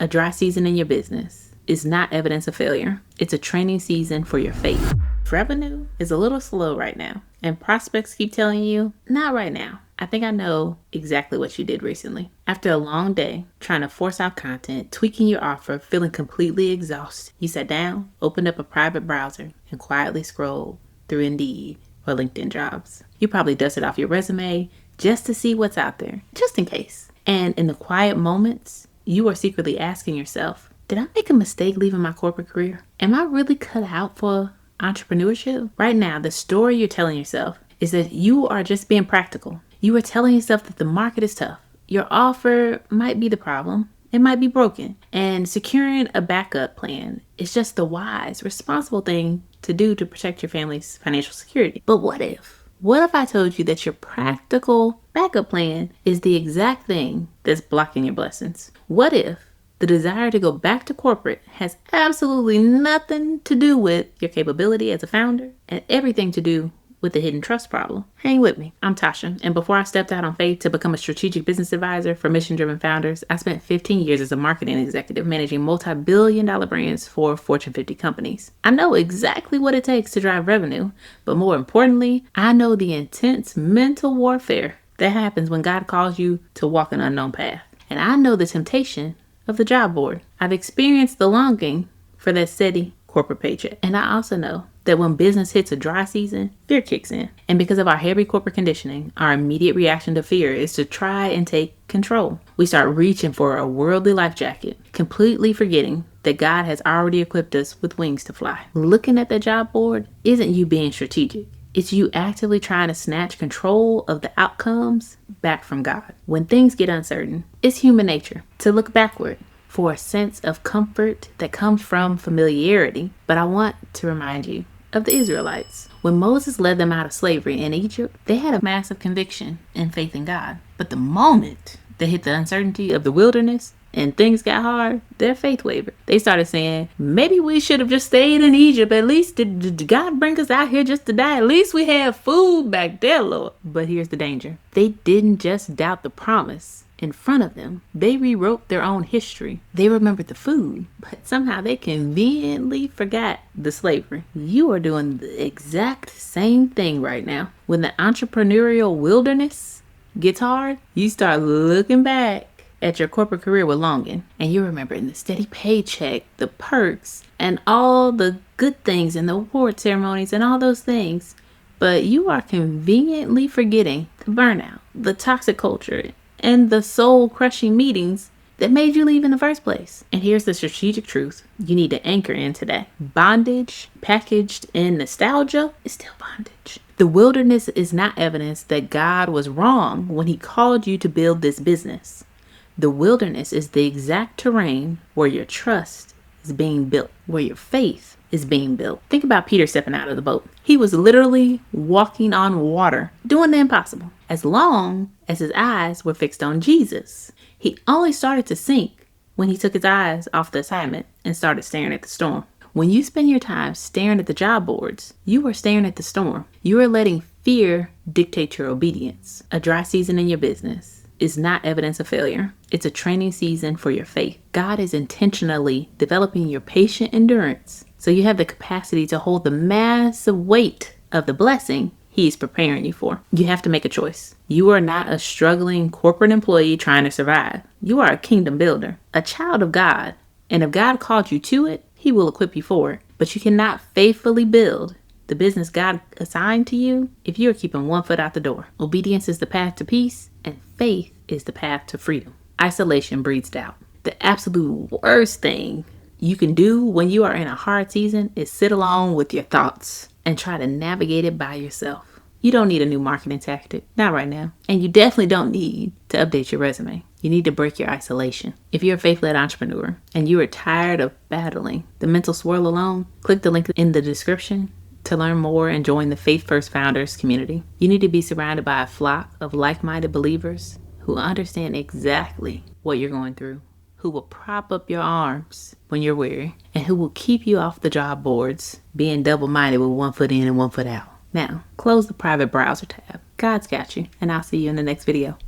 A dry season in your business is not evidence of failure. It's a training season for your faith. Revenue is a little slow right now, and prospects keep telling you, not right now. I think I know exactly what you did recently. After a long day, trying to force out content, tweaking your offer, feeling completely exhausted, you sat down, opened up a private browser, and quietly scrolled through Indeed or LinkedIn Jobs. You probably dusted off your resume just to see what's out there, just in case. And in the quiet moments, you are secretly asking yourself, did I make a mistake leaving my corporate career? Am I really cut out for entrepreneurship? Right now, the story you're telling yourself is that you are just being practical. You are telling yourself that the market is tough. Your offer might be the problem. It might be broken. And securing a backup plan is just the wise, responsible thing to do to protect your family's financial security. But what if? What if I told you that your practical backup plan is the exact thing that's blocking your blessings? What if the desire to go back to corporate has absolutely nothing to do with your capability as a founder and everything to do with the hidden trust problem? Hang with me. I'm Tasha, and before I stepped out on faith to become a strategic business advisor for mission-driven founders, I spent 15 years as a marketing executive managing multi-billion-dollar brands for Fortune 50 companies. I know exactly what it takes to drive revenue, but more importantly, I know the intense mental warfare that happens when God calls you to walk an unknown path. And I know the temptation of the job board. I've experienced the longing for that steady corporate paycheck. And I also know that when business hits a dry season, fear kicks in. And because of our heavy corporate conditioning, our immediate reaction to fear is to try and take control. We start reaching for a worldly life jacket, completely forgetting that God has already equipped us with wings to fly. Looking at the job board isn't you being strategic. It's you actively trying to snatch control of the outcomes back from God. When things get uncertain, it's human nature to look backward for a sense of comfort that comes from familiarity. But I want to remind you of the Israelites. When Moses led them out of slavery in Egypt, they had a massive conviction and faith in God. But the moment they hit the uncertainty of the wilderness and things got hard, their faith wavered. They started saying, maybe we should have just stayed in Egypt. At least did God bring us out here just to die? At least we had food back there, Lord. But here's the danger. They didn't just doubt the promise in front of them. They rewrote their own history. They remembered the food, but somehow they conveniently forgot the slavery. You are doing the exact same thing right now. When the entrepreneurial wilderness gets hard, you start looking back at your corporate career with longing, and you remember the steady paycheck, the perks, and all the good things and the award ceremonies and all those things. But you are conveniently forgetting the burnout, the toxic culture, and the soul-crushing meetings that made you leave in the first place. And here's the strategic truth you need to anchor in today. Bondage packaged in nostalgia is still bondage. The wilderness is not evidence that God was wrong when he called you to build this business. The wilderness is the exact terrain where your trust is being built, where your faith is being built. Think about Peter stepping out of the boat. He was literally walking on water, doing the impossible, as long as his eyes were fixed on Jesus. He only started to sink when he took his eyes off the assignment and started staring at the storm. When you spend your time staring at the job boards, you are staring at the storm. You are letting fear dictate your obedience. A dry season in your business is not evidence of failure. It's a training season for your faith. God is intentionally developing your patient endurance so you have the capacity to hold the massive weight of the blessing he's preparing you for. You have to make a choice. You are not a struggling corporate employee trying to survive. You are a kingdom builder, a child of God. And if God called you to it, he will equip you for it. But you cannot faithfully build the business God assigned to you if you are keeping one foot out the door. Obedience is the path to peace, and faith is the path to freedom. Isolation breeds doubt. The absolute worst thing you can do when you are in a hard season is sit alone with your thoughts and try to navigate it by yourself. You don't need a new marketing tactic, not right now. And you definitely don't need to update your resume. You need to break your isolation. If you're a faith-led entrepreneur and you are tired of battling the mental swirl alone, click the link in the description to learn more and join the Faith First Founders community. You need to be surrounded by a flock of like-minded believers who understand exactly what you're going through, who will prop up your arms when you're weary, and who will keep you off the job boards, being double-minded with one foot in and one foot out. Now, close the private browser tab. God's got you, and I'll see you in the next video.